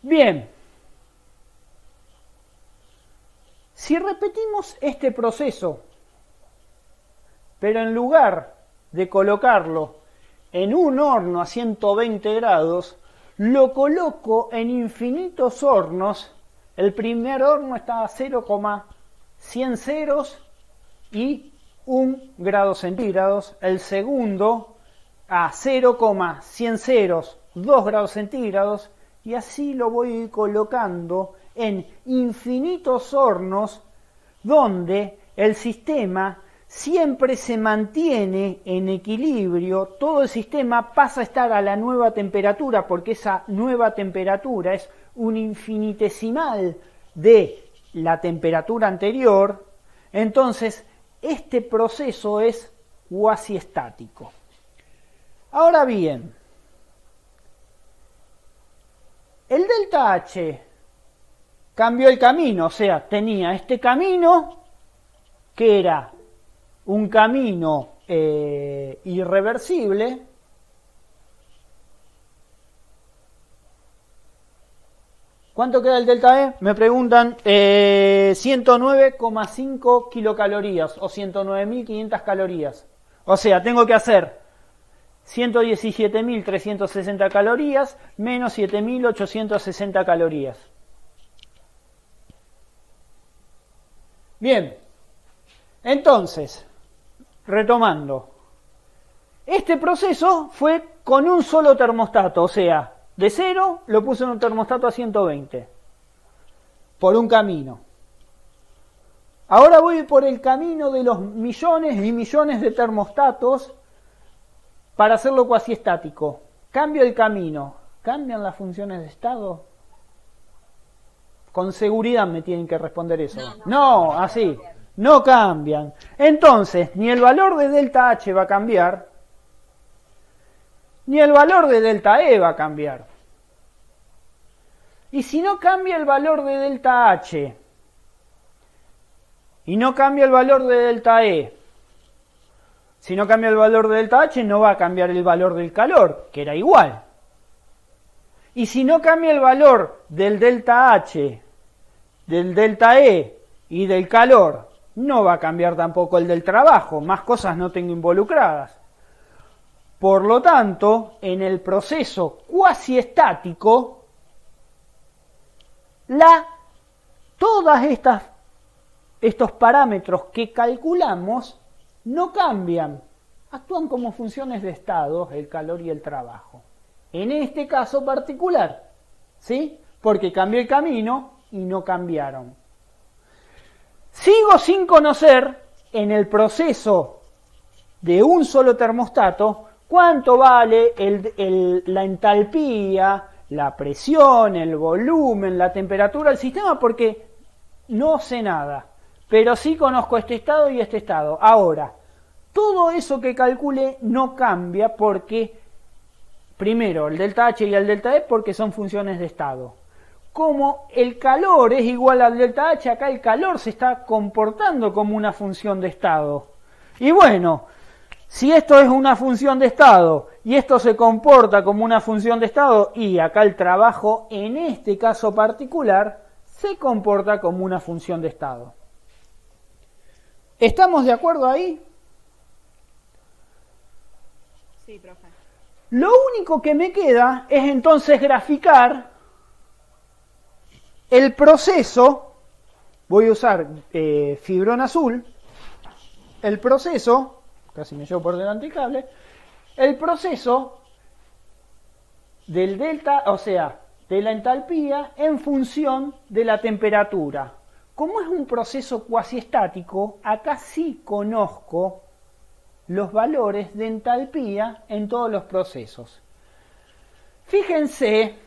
Bien, si repetimos este proceso, pero en lugar de colocarlo en un horno a 120 grados, lo coloco en infinitos hornos. El primer horno está a 0,100 ceros y 1 grado centígrados. El segundo a 0,100 ceros, 2 grados centígrados. Y así lo voy colocando en infinitos hornos donde el sistema siempre se mantiene en equilibrio, todo el sistema pasa a estar a la nueva temperatura porque esa nueva temperatura es un infinitesimal de la temperatura anterior. Entonces, este proceso es cuasi estático. Ahora bien, el delta H cambió el camino, o sea, tenía este camino que era un camino irreversible, ¿cuánto queda el delta E? Me preguntan, 109,5 kilocalorías o 109.500 calorías. O sea, tengo que hacer 117.360 calorías menos 7.860 calorías. Bien, entonces, retomando, este proceso fue con un solo termostato, o sea, de 0 lo puse en un termostato a 120, por un camino. Ahora voy por el camino de los millones y millones de termostatos para hacerlo cuasi estático. Cambio el camino. ¿Cambian las funciones de estado? Con seguridad me tienen que responder eso. No, así. No cambian. Entonces, ni el valor de delta H va a cambiar, ni el valor de delta E va a cambiar. Y si no cambia el valor de delta H y no cambia el valor de delta E, si no cambia el valor de delta H no va a cambiar el valor del calor, que era igual. Y si no cambia el valor del delta H, del delta E y del calor, no va a cambiar tampoco el del trabajo, más cosas no tengo involucradas. Por lo tanto, en el proceso cuasi estático, todas estos parámetros que calculamos no cambian, actúan como funciones de estado, el calor y el trabajo. En este caso particular, ¿sí? Porque cambió el camino y no cambiaron. Sigo sin conocer en el proceso de un solo termostato cuánto vale la entalpía, la presión, el volumen, la temperatura del sistema, porque no sé nada, pero sí conozco este estado y este estado. Ahora, todo eso que calcule no cambia porque, primero, el delta H y el delta E porque son funciones de estado. Como el calor es igual al delta H, acá el calor se está comportando como una función de estado. Y bueno, si esto es una función de estado y esto se comporta como una función de estado y acá el trabajo en este caso particular se comporta como una función de estado. ¿Estamos de acuerdo ahí? Sí, profe. Lo único que me queda es entonces graficar el proceso. Voy a usar fibrón azul. El proceso, casi me llevo por delante el cable, el proceso del delta, o sea, de la entalpía en función de la temperatura. Como es un proceso cuasi estático, acá sí conozco los valores de entalpía en todos los procesos. Fíjense,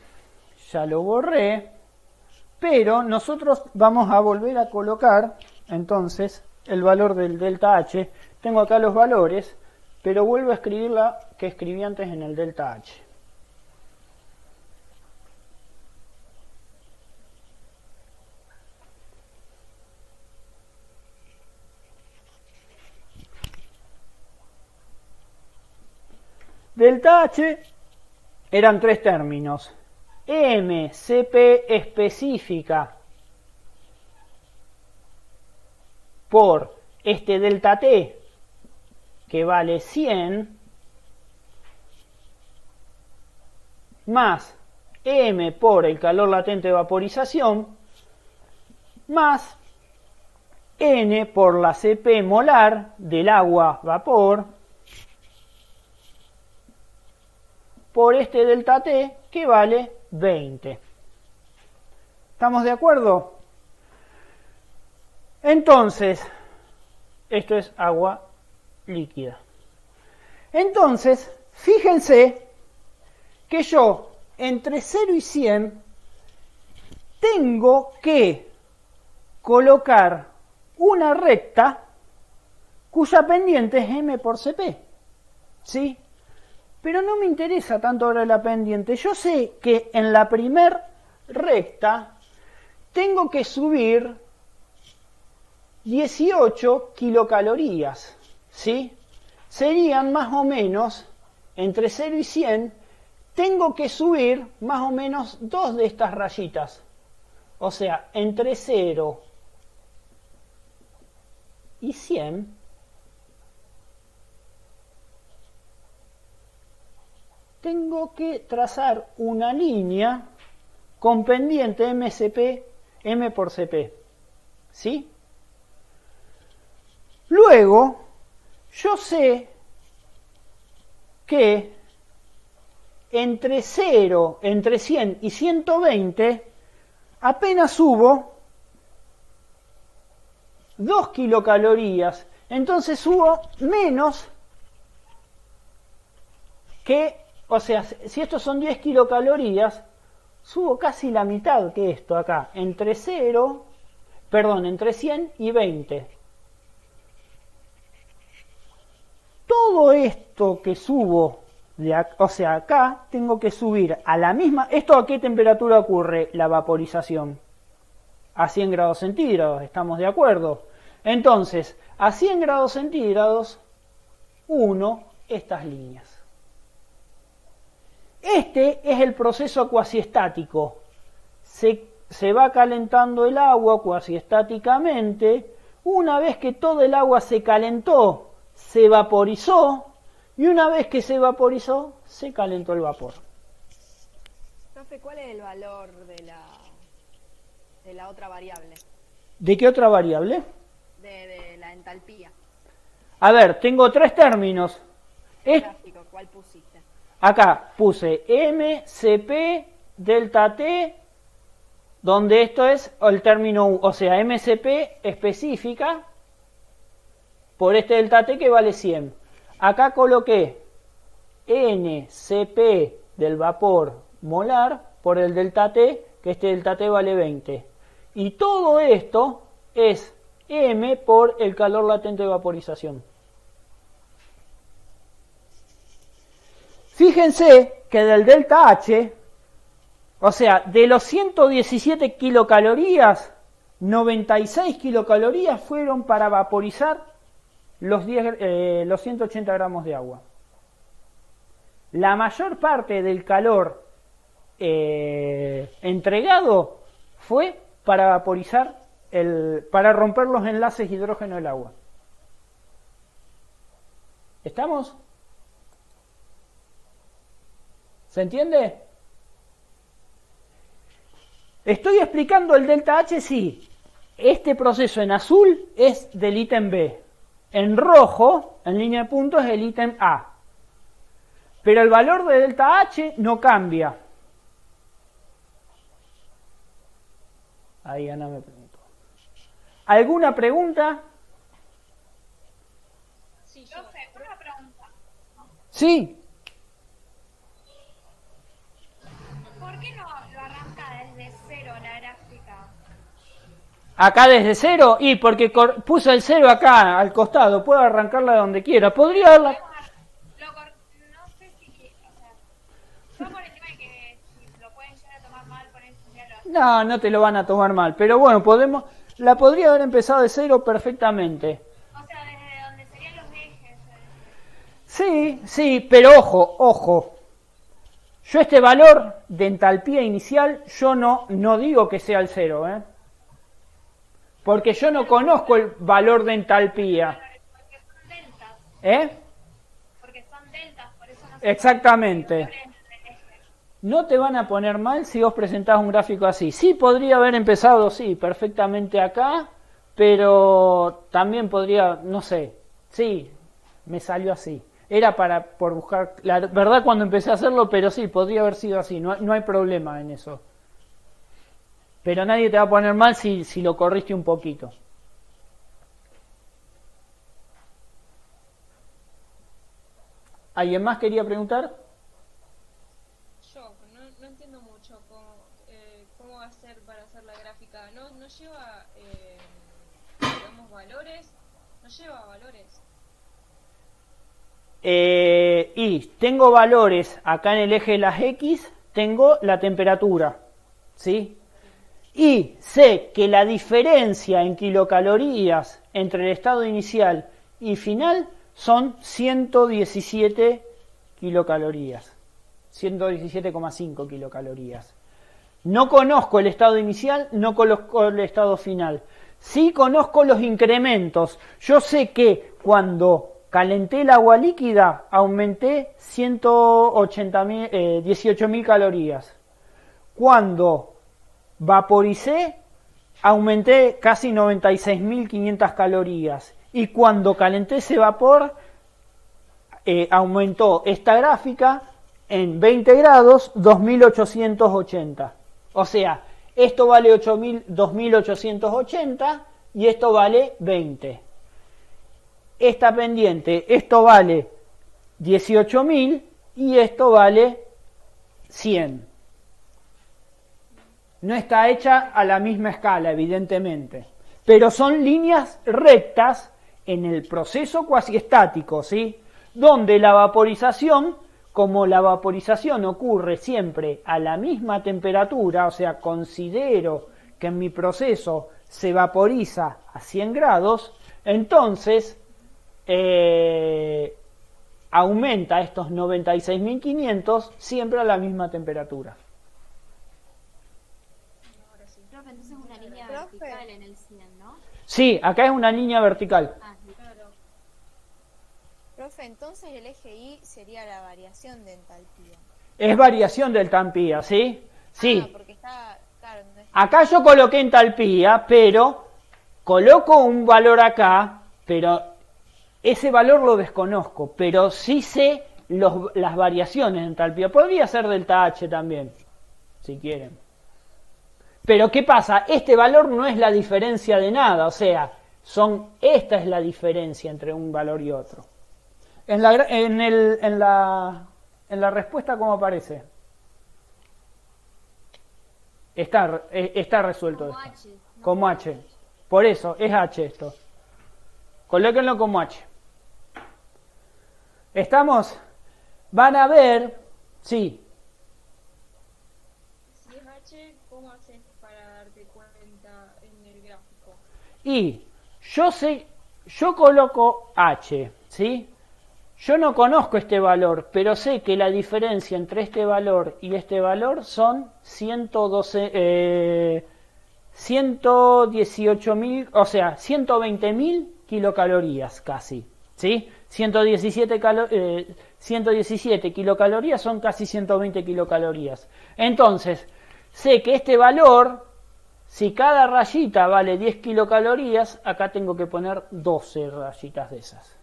ya lo borré, pero nosotros vamos a volver a colocar entonces el valor del delta H. Tengo acá los valores, pero vuelvo a escribir la que escribí antes en el delta H. Delta H eran tres términos. MCP específica por este delta T, que vale 100, más M por el calor latente de vaporización, más N por la Cp molar del agua vapor, por este delta T, que vale 20. ¿Estamos de acuerdo? Entonces, esto es agua líquida. Entonces, fíjense que yo entre 0 y 100 tengo que colocar una recta cuya pendiente es m por Cp. ¿Sí? Pero no me interesa tanto ahora la pendiente. Yo sé que en la primer recta tengo que subir 18 kilocalorías. ¿Sí? Serían más o menos, entre 0 y 100, tengo que subir más o menos 2 de estas rayitas. O sea, entre 0 y 100, tengo que trazar una línea con pendiente MCP, M por Cp. ¿Sí? Luego, yo sé que entre 0, entre 100 y 120, apenas subo 2 kilocalorías. Entonces subo menos que, o sea, si estos son 10 kilocalorías, subo casi la mitad que esto acá, entre 100 y 20. Todo esto que subo, o sea, acá tengo que subir a la misma... ¿Esto a qué temperatura ocurre la vaporización? A 100 grados centígrados, ¿estamos de acuerdo? Entonces, a 100 grados centígrados, uno estas líneas. Este es el proceso cuasiestático. Se va calentando el agua cuasiestáticamente. Una vez que todo el agua se calentó, se vaporizó, y una vez que se vaporizó, se calentó el vapor. Profe, ¿cuál es el valor de la otra variable? ¿De qué otra variable? De la entalpía. A ver, tengo tres términos. Gráfico, ¿cuál pusiste? Acá puse MCP delta T, donde esto es el término, o sea, MCP específica por este delta T que vale 100. Acá coloqué NCP del vapor molar por el delta T, que este delta T vale 20. Y todo esto es M por el calor latente de vaporización. Fíjense que del delta H, o sea, de los 117 kilocalorías, 96 kilocalorías fueron para vaporizar los 180 gramos de agua. La mayor parte del calor entregado fue para vaporizar, para romper los enlaces hidrógeno del agua. ¿Estamos? ¿Se entiende? Estoy explicando el delta H, sí. Este proceso en azul es del ítem B. En rojo, en línea de puntos, es el ítem A. Pero el valor de delta H no cambia. Ahí Ana me preguntó. ¿Alguna pregunta? Sí, profe, una pregunta. Sí. ¿Por qué no lo arranca desde cero la gráfica? Acá desde cero, y porque puse el cero acá al costado, puedo arrancarla de donde quiera. Podría darla. No sé si, o sea, no por el tema de que si lo pueden llegar a tomar mal, por eso ya lo... No te lo van a tomar mal, pero bueno, la podría haber empezado de cero perfectamente. O sea, desde donde serían los ejes. Sí, pero ojo. Yo este valor de entalpía inicial, yo no digo que sea el 0, ¿eh? Porque yo no conozco el valor de entalpía. Porque son deltas. ¿Eh? Porque son deltas, por eso no Exactamente. No te van a poner mal si vos presentás un gráfico así. Sí, podría haber empezado, sí, perfectamente acá, pero también podría, no sé, sí, me salió así. Era por buscar, la verdad cuando empecé a hacerlo, pero sí, podría haber sido así, no hay problema en eso. Pero nadie te va a poner mal si lo corriste un poquito. ¿Alguien más quería preguntar? Yo no entiendo mucho cómo va a ser para hacer la gráfica. No lleva, digamos, valores. No lleva valores. Y tengo valores acá en el eje de las X, tengo la temperatura, ¿sí? Y sé que la diferencia en kilocalorías entre el estado inicial y final son 117 kilocalorías, 117,5 kilocalorías. No conozco el estado inicial, no conozco el estado final. Sí conozco los incrementos. Yo sé que cuando calenté el agua líquida aumenté 18.000 calorías. Cuando vaporicé aumenté casi 96.500 calorías. Y cuando calenté ese vapor aumentó esta gráfica en 20 grados 2.880. O sea, esto vale 2.880 y esto vale 20. Esta pendiente, esto vale 18.000 y esto vale 100. No está hecha a la misma escala, evidentemente, pero son líneas rectas en el proceso cuasiestático, ¿sí? Donde la vaporización, como la vaporización ocurre siempre a la misma temperatura, o sea, considero que en mi proceso se vaporiza a 100 grados, entonces aumenta estos 96.500 siempre a la misma temperatura. Profe, entonces una línea Profe. vertical en el 100, ¿no? Sí, acá es una línea vertical. Ah, Claro. Profe, entonces el eje Y sería la variación de entalpía. Es variación de entalpía, ¿sí? Sí. Ah, porque está, claro, no es- Acá yo coloqué entalpía, pero coloco un valor acá, pero ese valor lo desconozco, pero sí sé las variaciones de entalpía. Podría ser delta H también, si quieren. Pero ¿qué pasa? Este valor no es la diferencia de nada, o sea, esta es la diferencia entre un valor y otro. En la respuesta, ¿cómo aparece? Está resuelto como esto. H. ¿no? Como H. Por eso, es H esto. Colóquenlo como H. ¿Estamos? Van a ver, sí, Si es H, ¿cómo haces para darte cuenta en el gráfico? y yo coloco H, ¿sí? Yo no conozco este valor, pero sé que la diferencia entre este valor y este valor son 118.000, o sea, 120.000 kilocalorías casi, ¿sí? 117 kilocalorías son casi 120 kilocalorías. Entonces, sé que este valor, si cada rayita vale 10 kilocalorías, acá tengo que poner 12 rayitas de esas.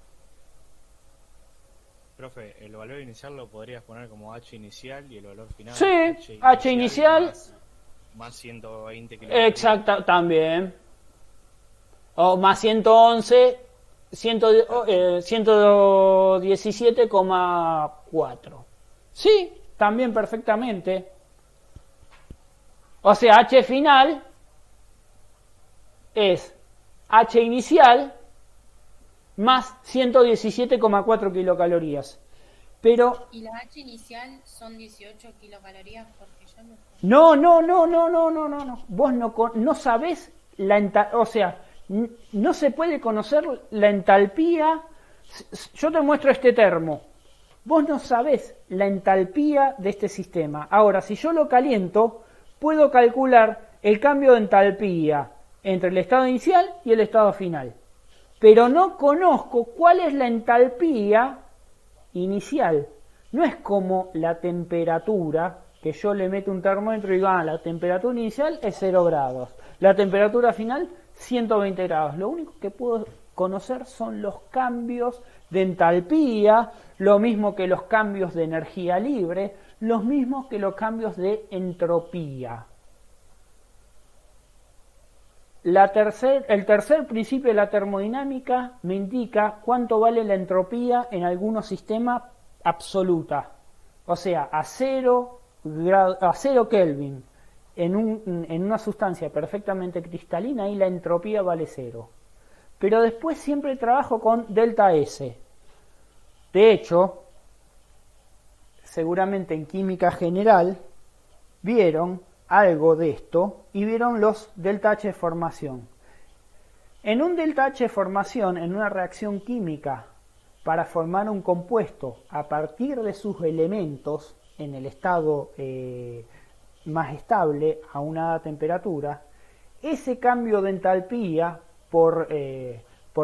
Profe, el valor inicial lo podrías poner como H inicial y el valor final Sí, H inicial. Más 120 kilocalorías. Exacto, también. O más 111, 117,4. Sí, también perfectamente. O sea, H final es H inicial más 117,4 kilocalorías. Pero ¿Y la H inicial son 18 kilocalorías? Porque yo no... no. Vos no sabés o sea, no se puede conocer la entalpía. Yo te muestro este termo. vos no sabés la entalpía de este sistema. Ahora, si yo lo caliento, puedo calcular el cambio de entalpía entre el estado inicial y el estado final. Pero no conozco cuál es la entalpía inicial. No es como la temperatura, que yo le meto un termómetro y digo, la temperatura inicial es 0 grados. La temperatura final, 120 grados. Lo único que puedo conocer son los cambios de entalpía, lo mismo que los cambios de energía libre, los mismos que los cambios de entropía. El tercer principio de la termodinámica me indica cuánto vale la entropía en algunos sistemas absoluta. O sea, a 0 Kelvin en una sustancia perfectamente cristalina, ahí la entropía vale 0. Pero después siempre trabajo con delta S. De hecho, seguramente en química general vieron algo de esto y vieron los delta H de formación. En un delta H de formación, en una reacción química, para formar un compuesto a partir de sus elementos en el estado más estable a una dada temperatura, ese cambio de entalpía por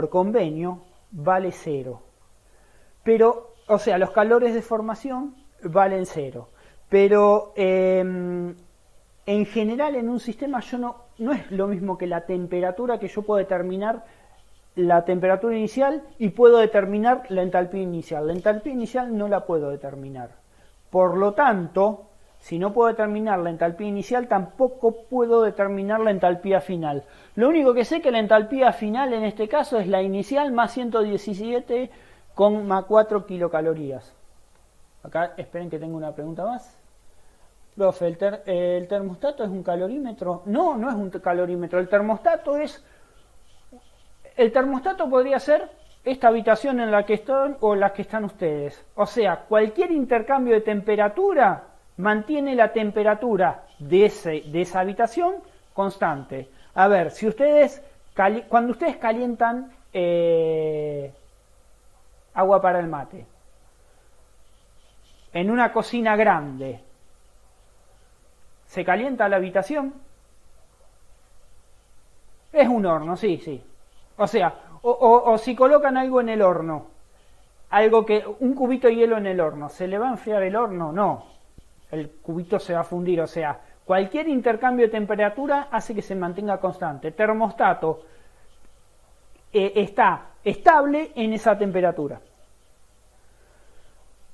convenio vale 0. Pero, o sea, los calores de formación valen 0. Pero en general en un sistema no es lo mismo que la temperatura, que yo puedo determinar la temperatura inicial y puedo determinar la entalpía inicial. La entalpía inicial no la puedo determinar. Por lo tanto, si no puedo determinar la entalpía inicial, tampoco puedo determinar la entalpía final. Lo único que sé que la entalpía final en este caso es la inicial más 117,4 kilocalorías. Acá esperen que tengo una pregunta más. Profe, ¿el termostato es un calorímetro? No, no es un calorímetro. El termostato podría ser esta habitación en la que estoy o la que están ustedes. O sea, cualquier intercambio de temperatura mantiene la temperatura de esa habitación constante. A ver, si cuando ustedes calientan agua para el mate en una cocina grande, ¿se calienta la habitación? Es un horno, sí. O sea, o si colocan algo en el horno, un cubito de hielo en el horno, ¿se le va a enfriar el horno? No, el cubito se va a fundir. O sea, cualquier intercambio de temperatura hace que se mantenga constante. El termostato está estable en esa temperatura.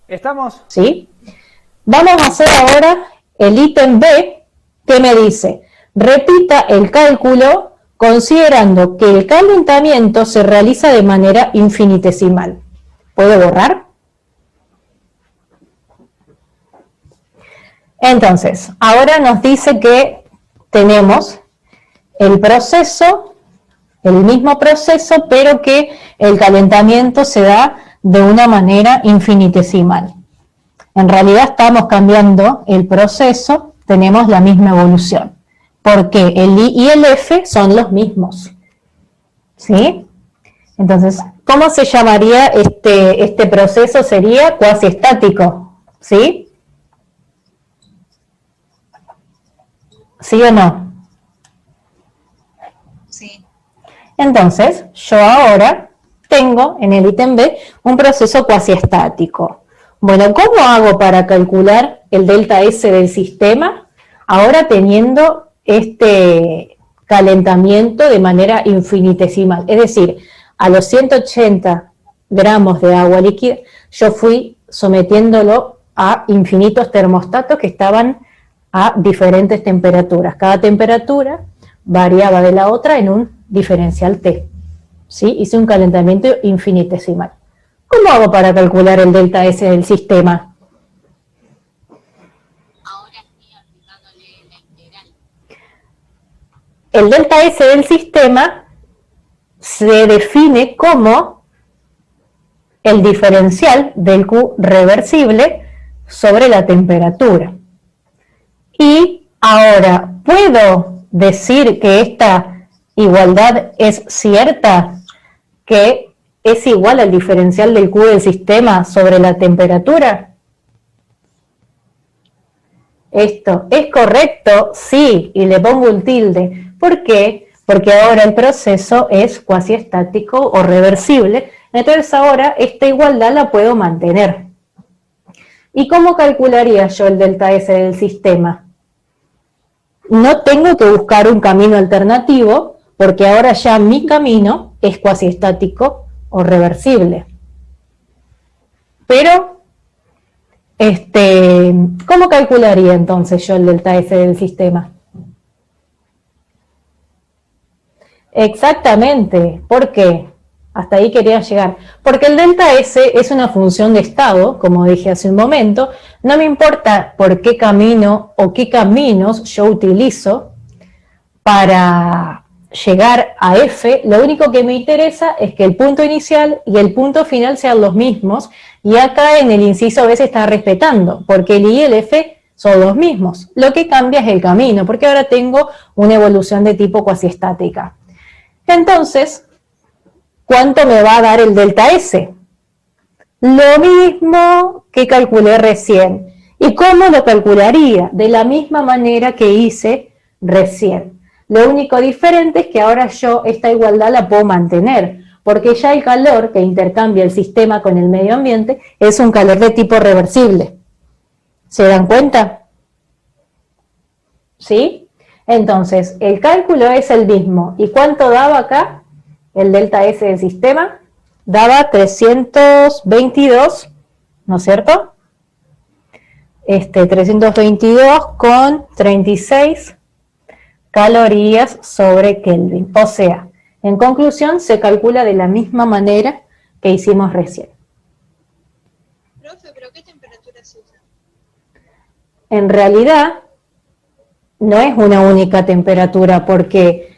¿Estamos? Sí. Vamos a hacer ahora el ítem B, que me dice, repita el cálculo considerando que el calentamiento se realiza de manera infinitesimal. ¿Puedo borrar? Entonces, ahora nos dice que tenemos el mismo proceso, pero que el calentamiento se da de una manera infinitesimal. En realidad estamos cambiando el proceso, tenemos la misma evolución, porque el I y el F son los mismos. ¿Sí? Entonces, ¿cómo se llamaría este proceso? Sería cuasi estático. ¿Sí? ¿Sí o no? Sí. Entonces, yo ahora tengo en el ítem B un proceso cuasi estático. Bueno, ¿cómo hago para calcular el delta S del sistema? Ahora teniendo este calentamiento de manera infinitesimal. Es decir, a los 180 gramos de agua líquida, yo fui sometiéndolo a infinitos termostatos que estaban a diferentes temperaturas. Cada temperatura variaba de la otra en un diferencial T. ¿Sí? Hice un calentamiento infinitesimal. ¿Cómo hago para calcular el delta S del sistema? Ahora estoy aplicándole la integral. El delta S del sistema se define como el diferencial del Q reversible sobre la temperatura. Y ahora, ¿puedo decir que esta igualdad es cierta? Que es igual al diferencial del Q del sistema sobre la temperatura? Esto, ¿es correcto? Sí, y le pongo un tilde. ¿Por qué? Porque ahora el proceso es cuasi estático o reversible, entonces ahora esta igualdad la puedo mantener. ¿Y cómo calcularía yo el delta S del sistema? No tengo que buscar un camino alternativo, porque ahora ya mi camino es cuasi estático o reversible. Pero, ¿cómo calcularía entonces yo el delta S del sistema? Exactamente. ¿Por qué? Hasta ahí quería llegar. Porque el delta S es una función de estado, como dije hace un momento. No me importa por qué camino o qué caminos yo utilizo para llegar a F. Lo único que me interesa es que el punto inicial y el punto final sean los mismos. Y acá en el inciso B se está respetando, porque el I y el F son los mismos. Lo que cambia es el camino, porque ahora tengo una evolución de tipo cuasi estática. Entonces, ¿cuánto me va a dar el delta S? Lo mismo que calculé recién. ¿Y cómo lo calcularía? De la misma manera que hice recién. Lo único diferente es que ahora yo esta igualdad la puedo mantener, porque ya el calor que intercambia el sistema con el medio ambiente es un calor de tipo reversible. ¿Se dan cuenta? ¿Sí? Entonces, el cálculo es el mismo. ¿Y cuánto daba acá? El delta S del sistema daba 322, ¿no es cierto? 322 con 36 calorías sobre Kelvin. O sea, en conclusión, se calcula de la misma manera que hicimos recién. Profe, ¿pero qué temperatura se usa? En realidad, no es una única temperatura, porque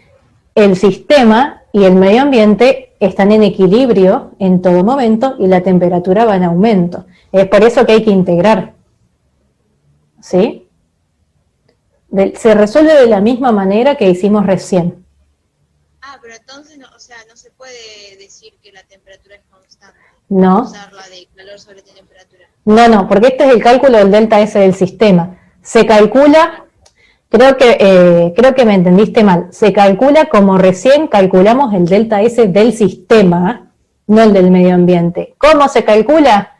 el sistema y el medio ambiente están en equilibrio en todo momento y la temperatura va en aumento. Es por eso que hay que integrar. ¿Sí? Se resuelve de la misma manera que hicimos recién. Ah, pero entonces, no, o sea, no se puede decir que la temperatura es constante. No. Usar la de calor sobre temperatura. No, porque este es el cálculo del delta S del sistema. Se calcula, creo que me entendiste mal, se calcula como recién calculamos el delta S del sistema, no el del medio ambiente. ¿Cómo se calcula?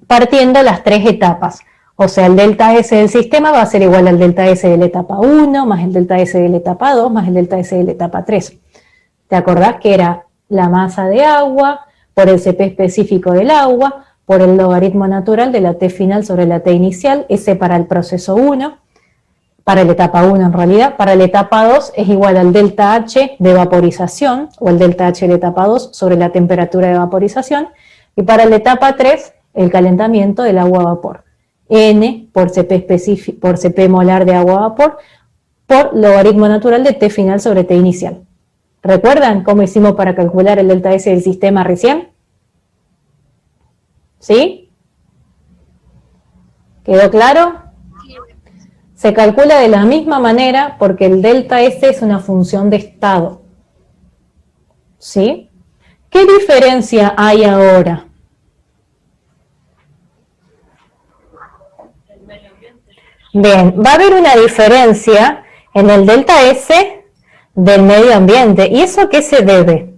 Partiendo las tres etapas. O sea, el delta S del sistema va a ser igual al delta S de la etapa 1, más el delta S de la etapa 2, más el delta S de la etapa 3. ¿Te acordás que era la masa de agua por el CP específico del agua, por el logaritmo natural de la T final sobre la T inicial, S para el proceso 1, para la etapa 1 en realidad, para la etapa 2 es igual al delta H de vaporización, o el delta H de la etapa 2 sobre la temperatura de vaporización, y para la etapa 3 el calentamiento del agua a vapor. N por CP molar de agua a vapor, por logaritmo natural de T final sobre T inicial. ¿Recuerdan cómo hicimos para calcular el delta S del sistema recién? ¿Sí? ¿Quedó claro? Se calcula de la misma manera porque el delta S es una función de estado. ¿Sí? ¿Qué diferencia hay ahora? Bien, va a haber una diferencia en el delta S del medio ambiente. ¿Y eso a qué se debe?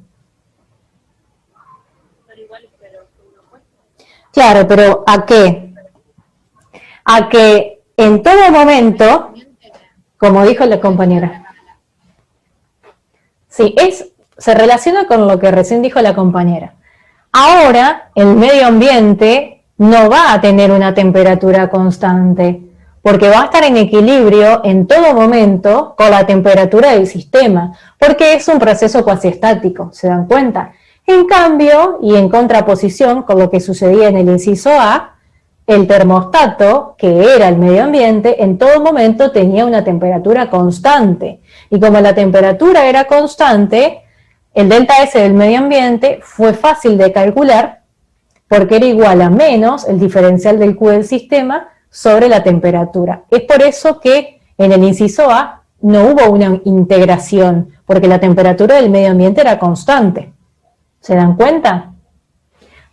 Claro, pero ¿a qué? A que en todo momento, como dijo la compañera, sí, se relaciona con lo que recién dijo la compañera. Ahora, el medio ambiente no va a tener una temperatura constante, porque va a estar en equilibrio en todo momento con la temperatura del sistema, porque es un proceso cuasi estático, ¿se dan cuenta? En cambio, y en contraposición con lo que sucedía en el inciso A, el termostato, que era el medio ambiente, en todo momento tenía una temperatura constante. Y como la temperatura era constante, el delta S del medio ambiente fue fácil de calcular porque era igual a menos el diferencial del Q del sistema sobre la temperatura. Es por eso que en el inciso A no hubo una integración, porque la temperatura del medio ambiente era constante. ¿Se dan cuenta?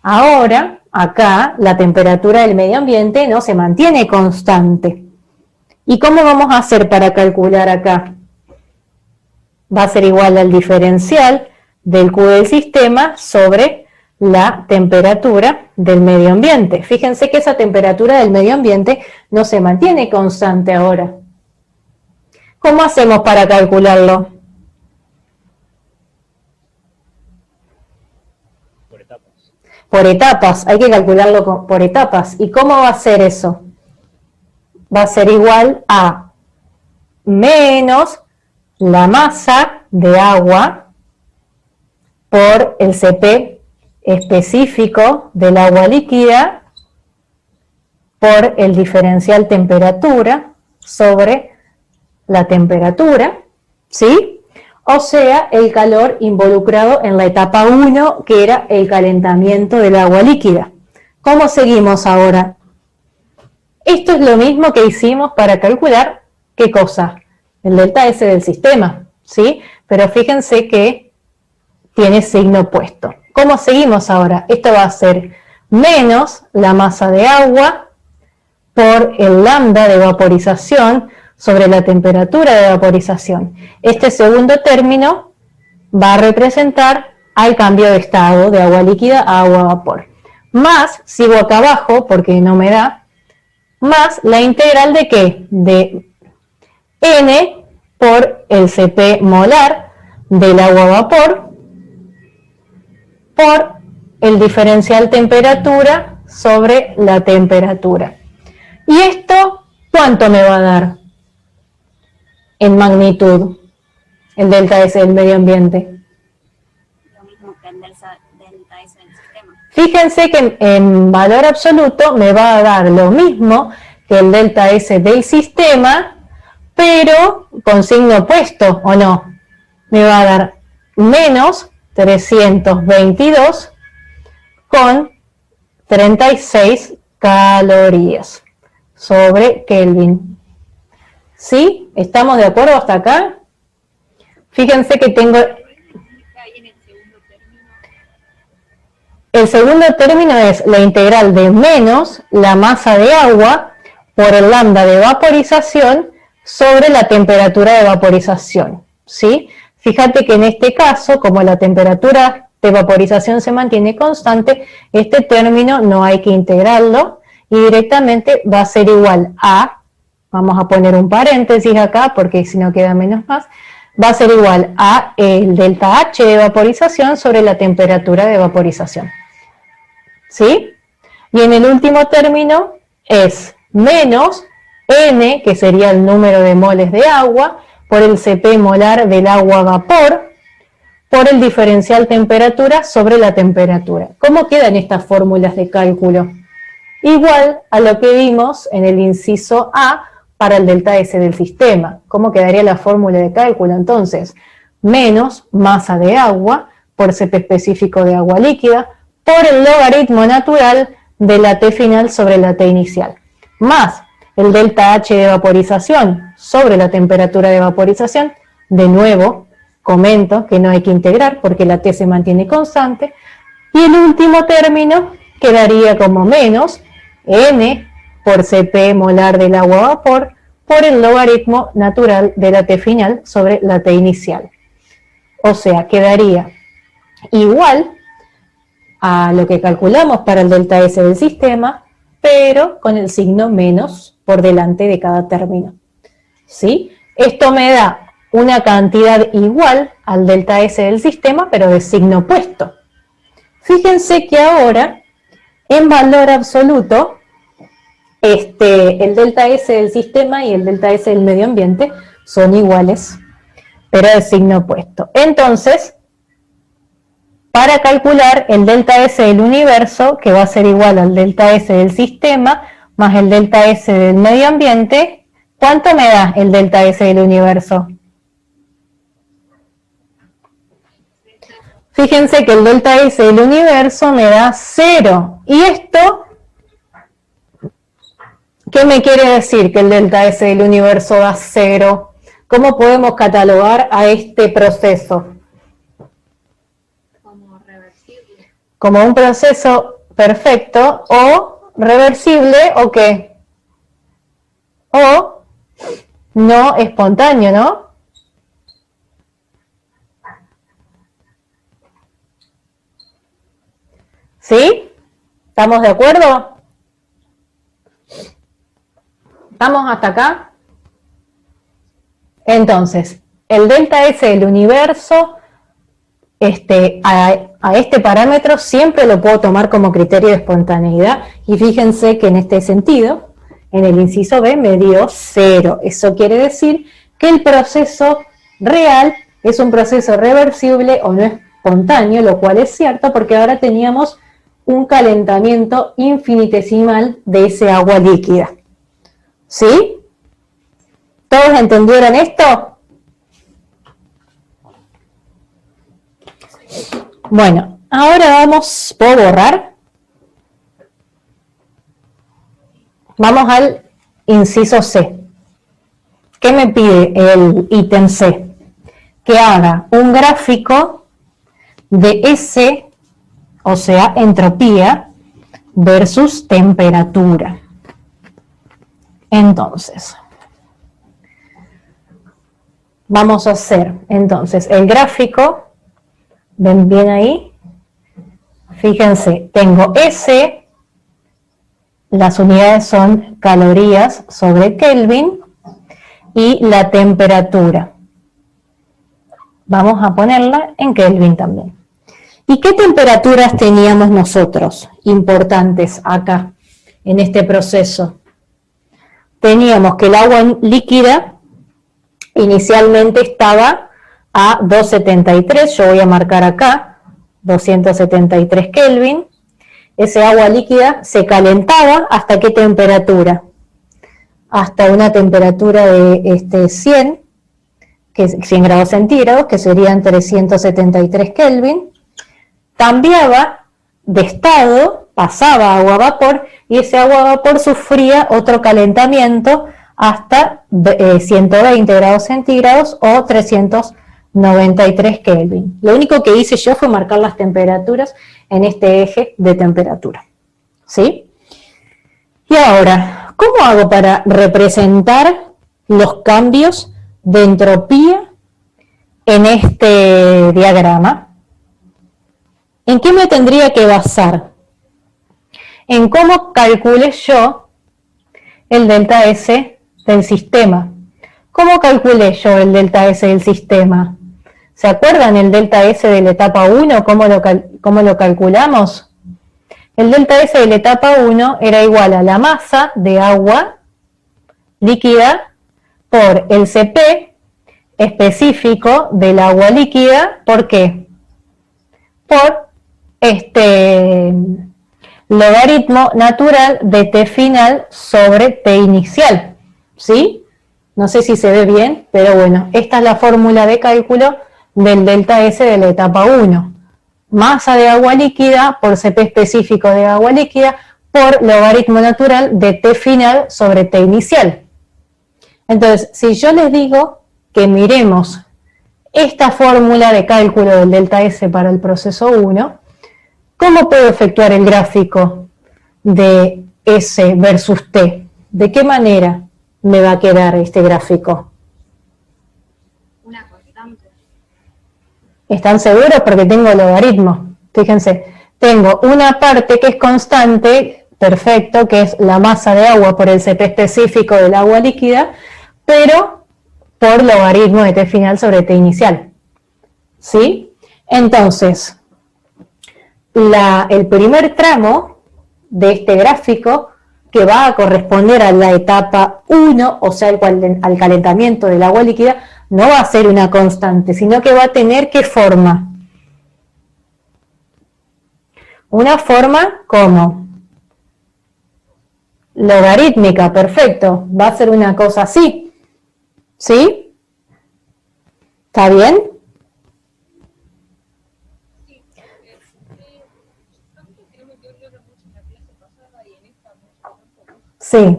Ahora, acá, la temperatura del medio ambiente no se mantiene constante. ¿Y cómo vamos a hacer para calcular acá? Va a ser igual al diferencial del Q del sistema sobre la temperatura del medio ambiente. Fíjense que esa temperatura del medio ambiente no se mantiene constante ahora. ¿Cómo hacemos para calcularlo? Por etapas. Por etapas, hay que calcularlo por etapas. ¿Y cómo va a ser eso? Va a ser igual a menos la masa de agua por el CP específico del agua líquida por el diferencial temperatura sobre la temperatura, ¿sí? O sea, el calor involucrado en la etapa 1, que era el calentamiento del agua líquida. ¿Cómo seguimos ahora? Esto es lo mismo que hicimos para calcular, ¿qué cosa? El delta S del sistema, ¿sí? Pero fíjense que tiene signo opuesto. ¿Cómo seguimos ahora? Esto va a ser menos la masa de agua por el lambda de vaporización sobre la temperatura de vaporización. Este segundo término va a representar al cambio de estado de agua líquida a agua vapor. Más, sigo acá abajo porque no me da, más la integral de ¿qué? De N por el Cp molar del agua vapor por el diferencial temperatura sobre la temperatura. ¿Y esto cuánto me va a dar en magnitud el delta S del medio ambiente? Lo mismo que el delta S del sistema. Fíjense que en valor absoluto me va a dar lo mismo que el delta S del sistema, pero con signo opuesto, ¿o no? Me va a dar menos 322 con 36 calorías sobre Kelvin. ¿Sí? ¿Estamos de acuerdo hasta acá? Fíjense que tengo... El segundo término es la integral de menos la masa de agua por el lambda de vaporización sobre la temperatura de vaporización, ¿sí? Fíjate que en este caso, como la temperatura de vaporización se mantiene constante, este término no hay que integrarlo y directamente va a ser igual a, vamos a poner un paréntesis acá porque si no queda menos más, va a ser igual a el delta H de vaporización sobre la temperatura de vaporización, ¿sí? Y en el último término es menos N, que sería el número de moles de agua, por el Cp molar del agua vapor, por el diferencial temperatura sobre la temperatura. ¿Cómo quedan estas fórmulas de cálculo? Igual a lo que vimos en el inciso A para el delta S del sistema. ¿Cómo quedaría la fórmula de cálculo? Entonces, menos masa de agua por Cp específico de agua líquida por el logaritmo natural de la T final sobre la T inicial, más el delta H de vaporización sobre la temperatura de vaporización. De nuevo, comento que no hay que integrar porque la T se mantiene constante. Y el último término quedaría como menos N por Cp molar del agua vapor por el logaritmo natural de la T final sobre la T inicial. O sea, quedaría igual a lo que calculamos para el delta S del sistema, pero con el signo menos por delante de cada término, ¿sí? Esto me da una cantidad igual al delta S del sistema, pero de signo opuesto. Fíjense que ahora, en valor absoluto, el delta S del sistema y el delta S del medio ambiente son iguales, pero de signo opuesto. Entonces, para calcular el delta S del universo, que va a ser igual al delta S del sistema, más el delta S del medio ambiente, ¿cuánto me da el delta S del universo? Fíjense que el delta S del universo me da 0. ¿Y esto qué me quiere decir que el delta S del universo da 0? ¿Cómo podemos catalogar a este proceso? Como reversible. como un proceso perfecto o reversible o qué, o no espontáneo, ¿no? ¿Sí? ¿Estamos de acuerdo? ¿Estamos hasta acá? Entonces, el delta S del universo, a este parámetro siempre lo puedo tomar como criterio de espontaneidad, y fíjense que en este sentido, en el inciso B me dio 0. Eso quiere decir que el proceso real es un proceso reversible o no espontáneo, lo cual es cierto porque ahora teníamos un calentamiento infinitesimal de ese agua líquida. ¿Sí? ¿Todos entendieron esto? Bueno, ahora puedo borrar. Vamos al inciso C. ¿Qué me pide el ítem C? Que haga un gráfico de S, o sea, entropía versus temperatura. Entonces, vamos a hacer entonces el gráfico. ¿Ven bien ahí? Fíjense, tengo S, las unidades son calorías sobre Kelvin, y la temperatura. Vamos a ponerla en Kelvin también. ¿Y qué temperaturas teníamos nosotros importantes acá, en este proceso? Teníamos que el agua líquida inicialmente estaba a 273, yo voy a marcar acá, 273 Kelvin. Ese agua líquida se calentaba ¿hasta qué temperatura? Hasta una temperatura de 100 grados centígrados, que serían 373 Kelvin. Cambiaba de estado, pasaba a agua a vapor, y ese agua a vapor sufría otro calentamiento hasta 120 grados centígrados o 393 Kelvin. Lo único que hice yo fue marcar las temperaturas en este eje de temperatura. ¿Sí? Y ahora, ¿cómo hago para representar los cambios de entropía en este diagrama? ¿En qué me tendría que basar? En cómo calcule yo el delta S del sistema. ¿Cómo calculé yo el delta S del sistema? ¿Se acuerdan el delta S de la etapa 1? ¿Cómo lo calculamos? El delta S de la etapa 1 era igual a la masa de agua líquida por el Cp específico del agua líquida. ¿Por qué? Por logaritmo natural de T final sobre T inicial. ¿Sí? No sé si se ve bien, pero bueno, esta es la fórmula de cálculo del delta S de la etapa 1. Masa de agua líquida por Cp específico de agua líquida por logaritmo natural de T final sobre T inicial. Entonces, si yo les digo que miremos esta fórmula de cálculo del delta S para el proceso 1, ¿cómo puedo efectuar el gráfico de S versus T? ¿De qué manera me va a quedar este gráfico? Una constante. ¿Están seguros? Porque tengo logaritmo. Fíjense, tengo una parte que es constante, perfecto, que es la masa de agua por el Cp específico del agua líquida, pero por logaritmo de T final sobre T inicial. ¿Sí? Entonces, el primer tramo de este gráfico, que va a corresponder a la etapa 1, o sea, al calentamiento del agua líquida, no va a ser una constante, sino que va a tener ¿qué forma? Una forma como logarítmica, perfecto, va a ser una cosa así, ¿sí? ¿Está bien? Sí.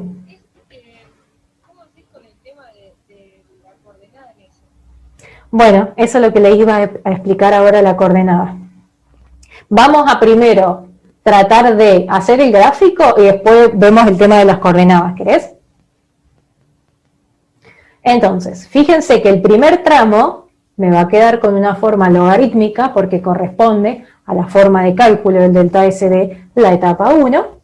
¿Cómo haces con el tema de la coordenada en eso? Bueno, eso es lo que les iba a explicar ahora la coordenada. Vamos a primero tratar de hacer el gráfico y después vemos el tema de las coordenadas, ¿querés? Entonces, fíjense que el primer tramo me va a quedar con una forma logarítmica porque corresponde a la forma de cálculo del delta S de la etapa 1,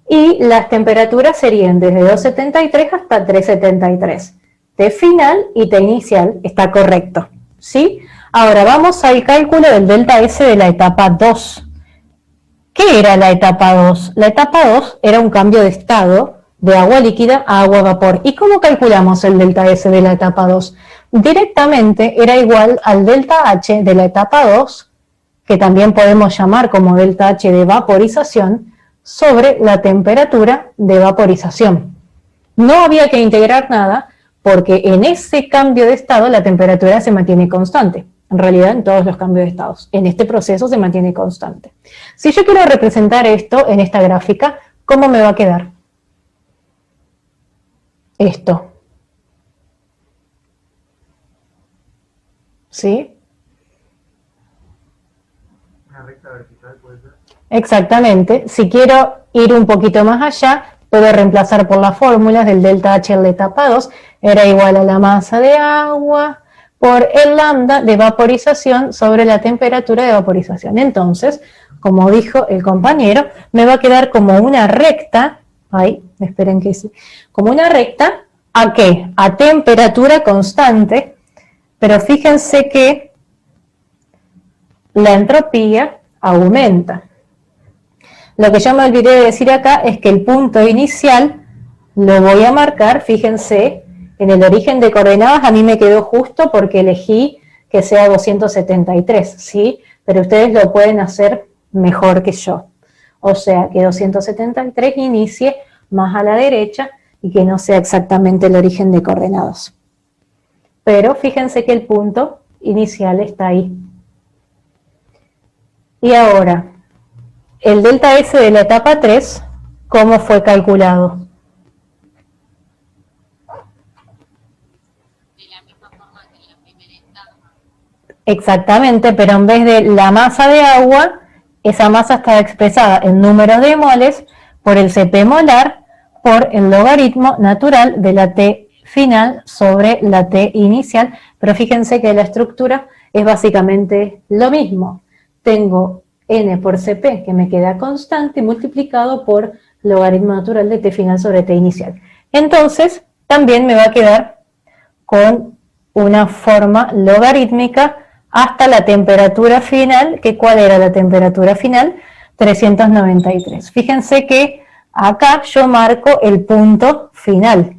y las temperaturas serían desde 273 hasta 373. T final y T inicial está correcto, ¿sí? Ahora vamos al cálculo del delta S de la etapa 2. ¿Qué era la etapa 2? La etapa 2 era un cambio de estado de agua líquida a agua vapor. ¿Y cómo calculamos el delta S de la etapa 2? Directamente era igual al delta H de la etapa 2, que también podemos llamar como delta H de vaporización, sobre la temperatura de vaporización. No había que integrar nada porque en ese cambio de estado la temperatura se mantiene constante. En realidad en todos los cambios de estados. En este proceso se mantiene constante. Si yo quiero representar esto en esta gráfica, ¿cómo me va a quedar? Esto. ¿Sí? Una recta vertical puede ser. Exactamente. Si quiero ir un poquito más allá, puedo reemplazar por las fórmulas del delta H en la etapa 2. Era igual a la masa de agua por el lambda de vaporización sobre la temperatura de vaporización. Entonces, como dijo el compañero, me va a quedar como una recta, esperen que sí, como una recta, ¿a qué? A temperatura constante, pero fíjense que la entropía aumenta. Lo que yo me olvidé de decir acá es que el punto inicial lo voy a marcar, fíjense, en el origen de coordenadas a mí me quedó justo porque elegí que sea 273, ¿sí? Pero ustedes lo pueden hacer mejor que yo. O sea, que 273 inicie más a la derecha y que no sea exactamente el origen de coordenadas. Pero fíjense que el punto inicial está ahí. Y ahora, el delta S de la etapa 3, ¿cómo fue calculado? Exactamente, pero en vez de la masa de agua, esa masa está expresada en números de moles por el Cp molar por el logaritmo natural de la T final sobre la T inicial, pero fíjense que la estructura es básicamente lo mismo. Tengo N por Cp, que me queda constante, multiplicado por logaritmo natural de T final sobre T inicial. Entonces, también me va a quedar con una forma logarítmica hasta la temperatura final, que ¿cuál era la temperatura final? 393. Fíjense que acá yo marco el punto final.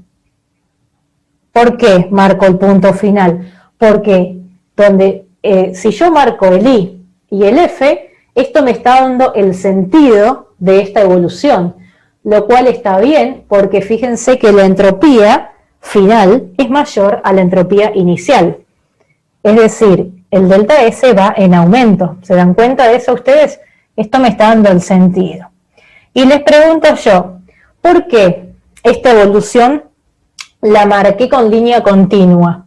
¿Por qué marco el punto final? Porque si yo marco el I y el F, esto me está dando el sentido de esta evolución, lo cual está bien porque fíjense que la entropía final es mayor a la entropía inicial. Es decir, el delta S va en aumento. ¿Se dan cuenta de eso ustedes? Esto me está dando el sentido. Y les pregunto yo, ¿por qué esta evolución la marqué con línea continua?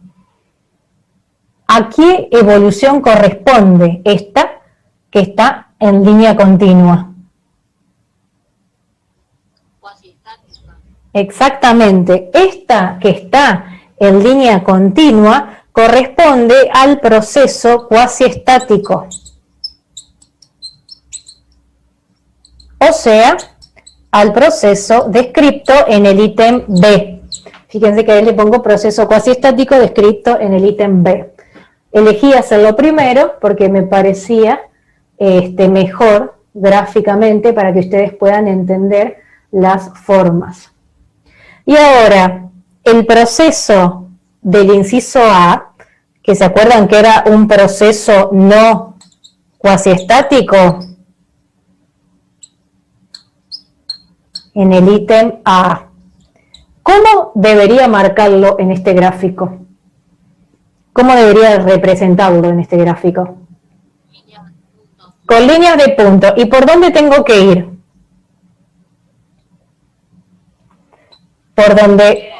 ¿A qué evolución corresponde esta que está en línea continua? Exactamente. Esta que está en línea continua corresponde al proceso cuasiestático. O sea, al proceso descrito en el ítem B. Fíjense que ahí le pongo proceso cuasiestático descrito en el ítem B. Elegí hacerlo primero porque me parecía mejor gráficamente para que ustedes puedan entender las formas. Y ahora, el proceso del inciso A, que se acuerdan que era un proceso no cuasiestático, en el ítem A. ¿Cómo debería marcarlo en este gráfico? ¿Cómo debería representarlo en este gráfico? Con líneas de punto. ¿Y por dónde tengo que ir? Por donde...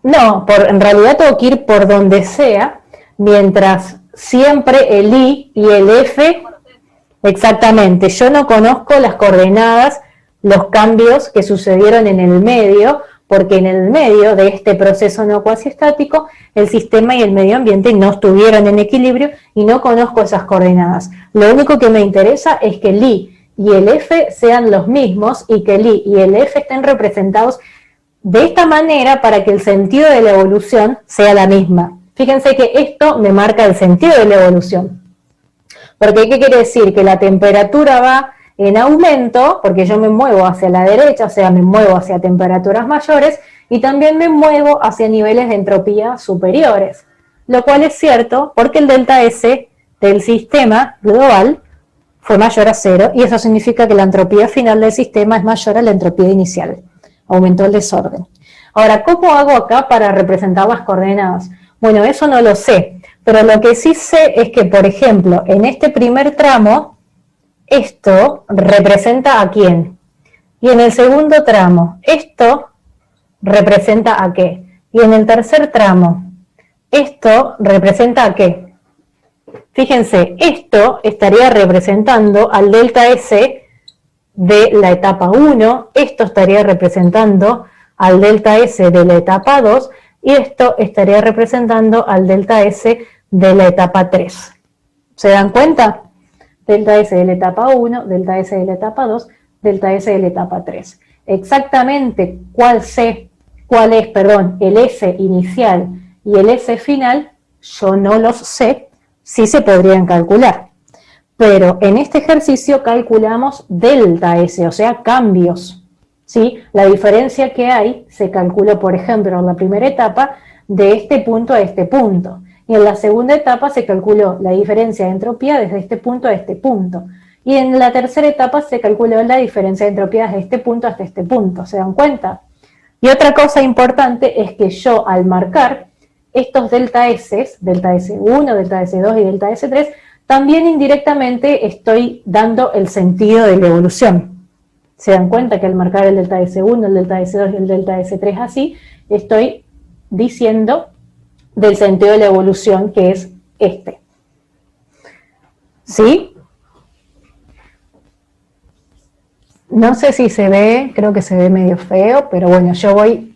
No, en realidad tengo que ir por donde sea, mientras siempre el I y el F Exactamente, yo no conozco las coordenadas, los cambios que sucedieron en el medio, porque en el medio de este proceso no cuasiestático, el sistema y el medio ambiente no estuvieron en equilibrio y no conozco esas coordenadas. Lo único que me interesa es que el I y el F sean los mismos y que el I y el F estén representados de esta manera para que el sentido de la evolución sea la misma. Fíjense que esto me marca el sentido de la evolución. Porque, ¿qué quiere decir? Que la temperatura va en aumento, porque yo me muevo hacia la derecha, o sea, me muevo hacia temperaturas mayores, y también me muevo hacia niveles de entropía superiores. Lo cual es cierto, porque el delta S del sistema global fue mayor a 0, y eso significa que la entropía final del sistema es mayor a la entropía inicial. Aumentó el desorden. Ahora, ¿cómo hago acá para representar las coordenadas? Bueno, eso no lo sé, pero lo que sí sé es que, por ejemplo, en este primer tramo, esto representa a quién. Y en el segundo tramo, esto representa a qué. Y en el tercer tramo, esto representa a qué. Fíjense, esto estaría representando al delta S de la etapa 1, esto estaría representando al delta S de la etapa 2, y esto estaría representando al delta S de la etapa 3. ¿Se dan cuenta? Delta S de la etapa 1, delta S de la etapa 2, delta S de la etapa 3. Exactamente cuál es, el S inicial y el S final, yo no los sé, sí se podrían calcular. Pero en este ejercicio calculamos delta S, o sea, cambios. ¿Sí? La diferencia que hay se calcula, por ejemplo, en la primera etapa de este punto a este punto. Y en la segunda etapa se calculó la diferencia de entropía desde este punto a este punto. Y en la tercera etapa se calculó la diferencia de entropía desde este punto hasta este punto. ¿Se dan cuenta? Y otra cosa importante es que yo, al marcar estos delta S, delta S1, delta S2 y delta S3, también indirectamente estoy dando el sentido de la evolución. Se dan cuenta que al marcar el delta S1, el delta S2 y el delta S3 así, estoy diciendo del sentido de la evolución, que es este. ¿Sí? No sé si se ve, creo que se ve medio feo, pero bueno, yo voy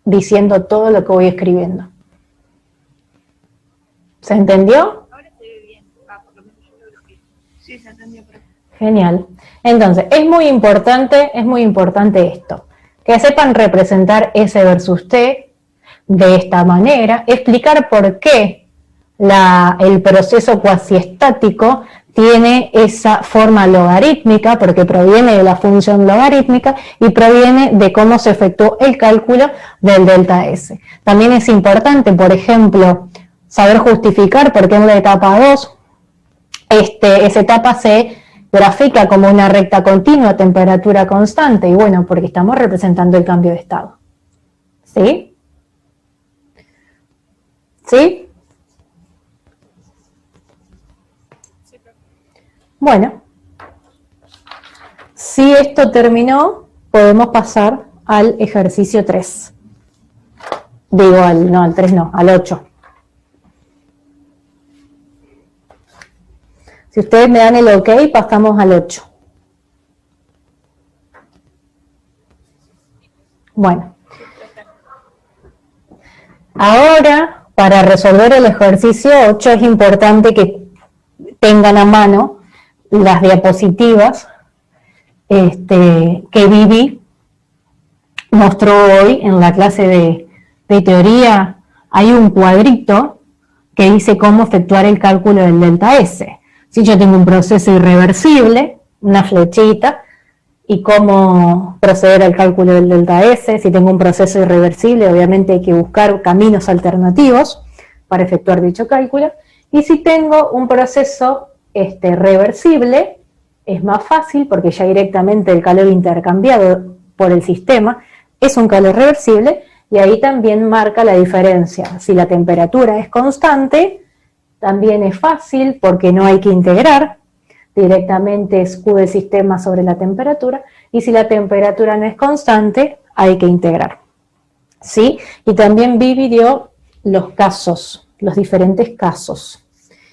diciendo todo lo que voy escribiendo. ¿Se entendió? Ahora se ve bien. Por lo menos yo creo que sí, se entendió. Genial. Entonces, es muy importante esto, que sepan representar S versus T de esta manera, explicar por qué el proceso cuasiestático tiene esa forma logarítmica, porque proviene de la función logarítmica y proviene de cómo se efectuó el cálculo del delta S. También es importante, por ejemplo, saber justificar por qué en la etapa 2 esa etapa se grafica como una recta continua a temperatura constante, y bueno, porque estamos representando el cambio de estado. ¿Sí? ¿Sí? Bueno, si esto terminó, podemos pasar al ejercicio 3. Digo, al 3 no, al 8. Si ustedes me dan el ok, pasamos al 8. Bueno. Ahora, para resolver el ejercicio 8, es importante que tengan a mano las diapositivas que Vivi mostró hoy en la clase de teoría. Hay un cuadrito que dice cómo efectuar el cálculo del delta S. Si yo tengo un proceso irreversible, una flechita, y cómo proceder al cálculo del delta S. Si tengo un proceso irreversible, obviamente hay que buscar caminos alternativos para efectuar dicho cálculo. Y si tengo un proceso reversible, es más fácil porque ya directamente el calor intercambiado por el sistema es un calor reversible, y ahí también marca la diferencia. Si la temperatura es constante, también es fácil porque no hay que integrar, directamente es Q del sistema sobre la temperatura, y si la temperatura no es constante, hay que integrar. ¿Sí? Y también Vivi dio los casos, los diferentes casos.